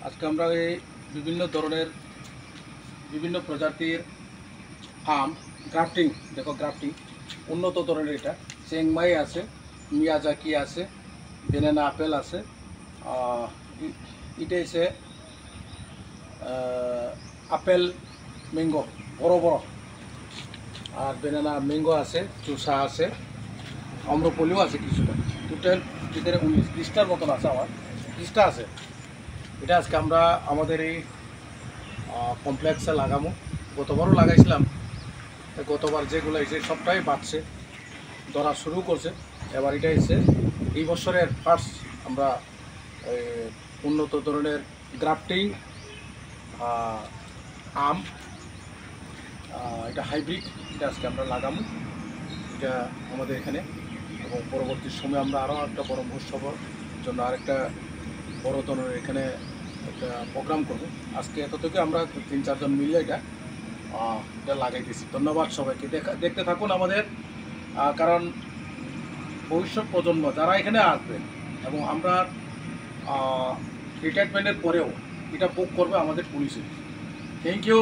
আজকে আমরা এই বিভিন্ন ধরনের বিভিন্ন প্রজাতির আম গ্রাফটিং, দেখো গ্রাফটিং উন্নত ধরনের, এটা চেংমাই আছে, মিয়াজাকি আছে, বেনানা আপেল আছে, এটা হচ্ছে আপেল ম্যাঙ্গো বড় বড়, আর বেনানা ম্যাঙ্গো আছে, চুষা আছে, আম্রপলিও আছে কিছুটা। টোটাল ভিতরে 19-20টার মতন আছে, আমার 20টা আছে। এটা আজকে আমরা আমাদের এই কমপ্লেক্সে লাগামো। গতবারও লাগাইছিলাম, গতবার যেগুলো এসে সবটাই বাড়ছে, ধরা শুরু করছে। এবার এটা এসে এই বছরের ফার্স্ট আমরা উন্নত ধরনের গ্রাফটিং আম, এটা হাইব্রিড, এটা আজকে আমরা লাগামো এটা আমাদের এখানে। এবং পরবর্তী সময়ে আমরা আরও একটা বড় মহোৎসবের জন্য আরেকটা বড় ধরনের এখানে একটা প্রোগ্রাম করবো। আজকে এত থেকে আমরা 3-4 জন মিলে এটা লাগাইতেছি। ধন্যবাদ সবাইকে, দেখতে থাকুন আমাদের, কারণ ভবিষ্যৎ প্রজন্ম যারা এখানে আসবে এবং আমরা রিটায়ারমেন্টের পরেও এটা ভোগ করবে আমাদের পুলিশে। Thank you.